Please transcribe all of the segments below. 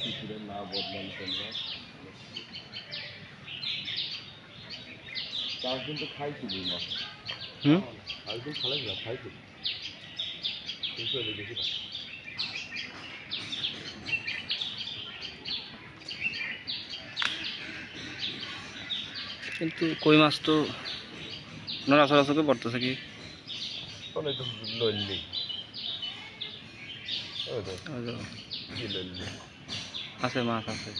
পুকুরের না বদলাম তোমরা তার কিন্তু খাইছিলি না আরেকদিন খালাই না খাইছিলি কিন্তু দেখি না কিন্তু কই মাছ তো নড়াচড়া চোখে পড়তেছে কি ওই তো লইলি আছে মাছ আছে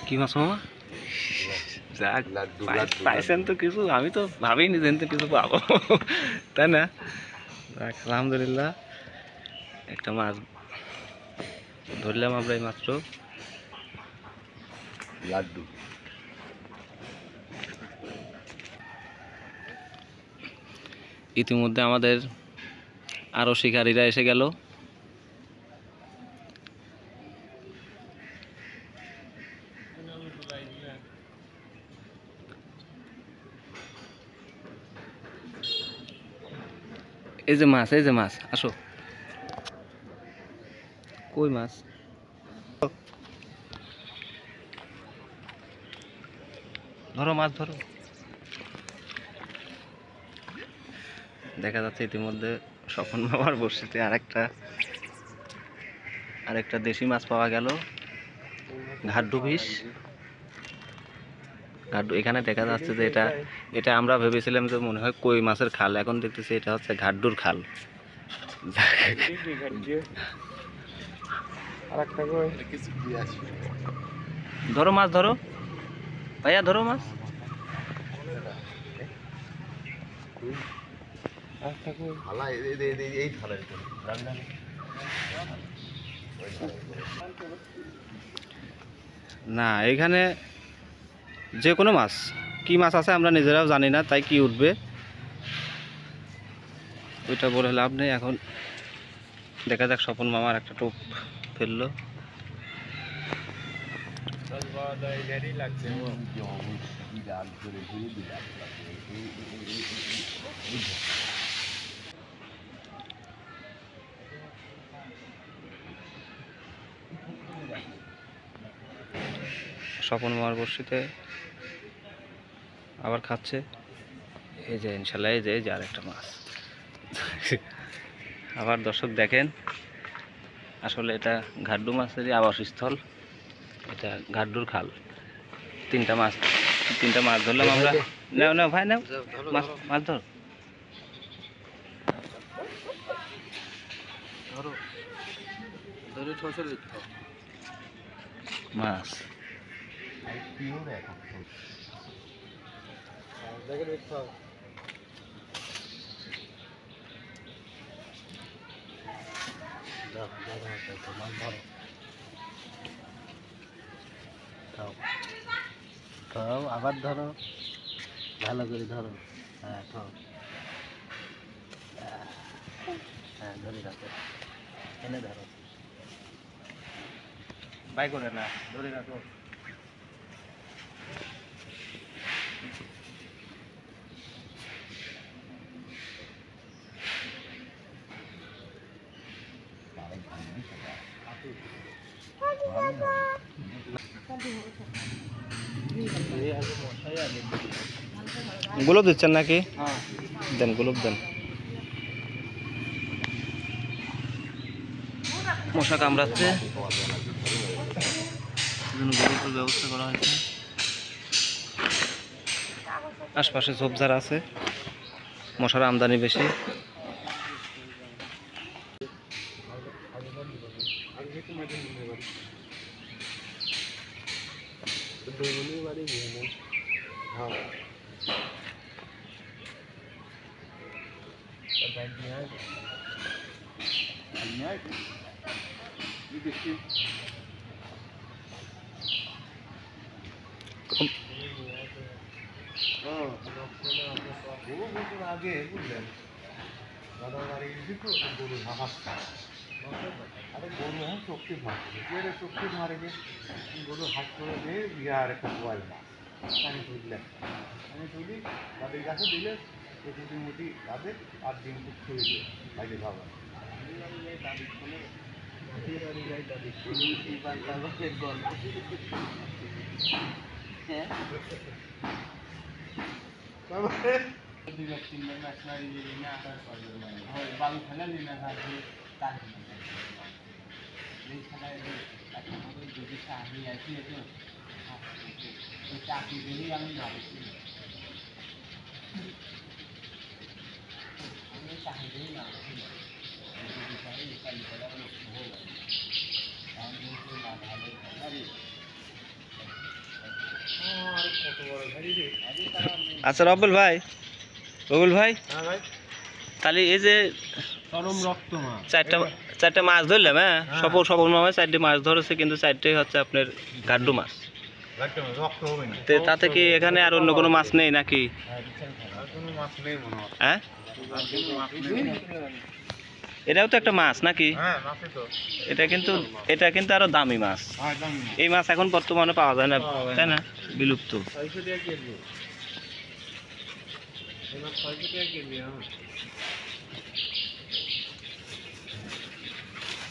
কি মাছ মামা যাক পাইছেন তো কিছু আমি তো ভাবিনি যে কিছু পাবো তাই না আলহামদুলিল্লাহ একটা মাছ ধরলাম আমরা এই মাত্র লাড্ডু ইতিমধ্যে আমাদের আরো শিকারীরা এসে গেল এই যে মাছ আসো কই মাছ ধরো মাছ ধরো দেখা যাচ্ছে ইতিমধ্যে স্বপন বাবার বড়শিতে আরেকটা দেশি মাছ পাওয়া গেল ঘাড্ডু ফিশ ঘাড্ডু এখানে দেখা যাচ্ছে যে এটা আমরা ভেবেছিলাম যে মনে হয় কই মাছের খাল এখন দেখতেছি এটা হচ্ছে ঘাড্ডুর খাল ধরো মাছ ধরো ভাইয়া ধরো মাছ না এখানে যে কোনো মাছ কি মাছ আছে আমরা নিজেরাও জানি না তাই কি উঠবে ওইটা বলে লাভ নেই এখন দেখা যাক স্বপন মামার একটা টোপ ফেললো স্বপন মামার বড়শিতে আবার খাচ্ছে এই যে ইনশাল্লাহ এই যে আরেকটা মাছ আবার দর্শক দেখেন আসলে এটা ঘাড্ডু মাছেরই আবাসস্থল এটা ঘাড্ডুর খাল তিনটা মাছ ধরলাম আমরা নাও ভাই নাও মাছ ধরো মাছ খাও আবার ধরো ভালো করে ধরো হ্যাঁ খাও হ্যাঁ ধরে রাখো এনে ধরো বাই করে না ধরে রাখো গোলপ দিচ্ছেন নাকি দেন গোলপ দেন মশা কামড়াচ্ছে গোলপের ব্যবস্থা করা হয়েছে আশপাশে ঝোপঝাড় আছে মশার আমদানি বেশি আগে বুঝলেন দাদা বাড়ি গেছি তো গরু হাঁপাচ্ছে আরে গরু এখন চোখটি মারে যে চোখটি মারে যে গরু হাত করে দিয়ে বিহার একটা পোয়াল মাছ পানি তুললেন পানি তুলি তাদের কাছে দিলে প্রতি মুটি তাদের আর দিন ছুঁয়ে দিয়ে বাইরে খাবার বালু ফেলা নিয়ে এই খেলায় একটা মতো যদি আমি আসি তো ওই চাকরি দিলেই আমি ভাবছি আমি চাকরি দিলেই না আচ্ছা রব্বুল ভাই হ্যাঁ ভাই তাহলে এই যে চরম রক্ত মাছ চারটা মাছ ধরলাম, হ্যাঁ সফল মাছ চারটে মাছ ধরেছে, কিন্তু চারটেই হচ্ছে আপনার গাড্ডু মাছ। রক্ত হবে না তাতে কি এখানে আর অন্য কোনো মাছ নেই নাকি? আর কোনো মাছ নেই মনে হয়। হ্যাঁ এটাও তো একটা মাছ নাকি? হ্যাঁ মাছই তো। এটা কিন্তু আরো দামি মাছ। এই মাছ এখন বর্তমানে পাওয়া যায় না, তাই না? বিলুপ্ত। 600 টাকা কেজি। এই মাছ 600 টাকা কেজি।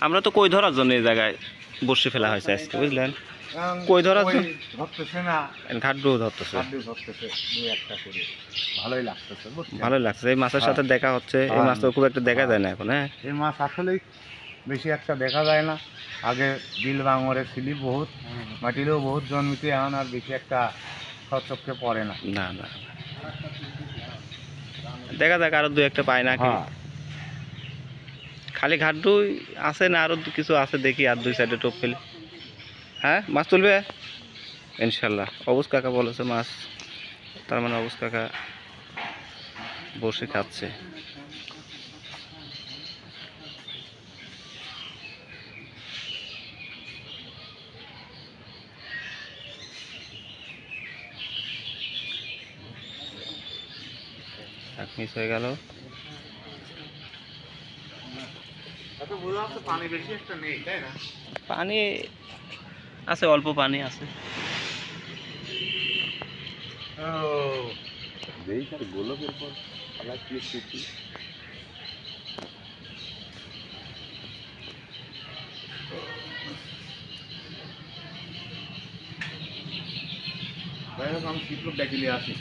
আমরা তো কই ধরার জন্য এই জায়গায় বসে ফেলা হয়েছে আজকে, বুঝলেন? কই ধরার জন্য ধরতেছে না, ঘাটডু ধরতেছে, দুই একটা করে ভালোই লাগতেছে। ভালোই লাগছে। এই মাছের সাথে দেখা হচ্ছে। এই মাছ তো খুব একটা দেখা যায় না এখন। হ্যাঁ এই মাছ আসলেই বেশি একটা দেখা যায় না। আগে বিল বাঙরে ছিলি বহুত, মাটিলেও বহুত জন্মিতে, এখন আর বেশি একটা চোখে পড়ে না। না না দেখা যাক আরো দু একটা পায় নাকি। খালি ঘাটডুই আছে না আরো কিছু আছে দেখি, আর দুই সাইডে টোপ ফেলে। হ্যাঁ মাছ তুলবে ইনশাল্লাহ। অবুজ কাকা বলেছে মাছ, তার মানে অবুজ কাকা বসে খাচ্ছে। মিস হয়ে গেল। পানি বেশি একটা নেই, তাই না? পানি আছে, অল্প পানি আছে। গোলকের পর আবার কি স্মৃতি। আমি শীতলোক ডাকিলে আসি।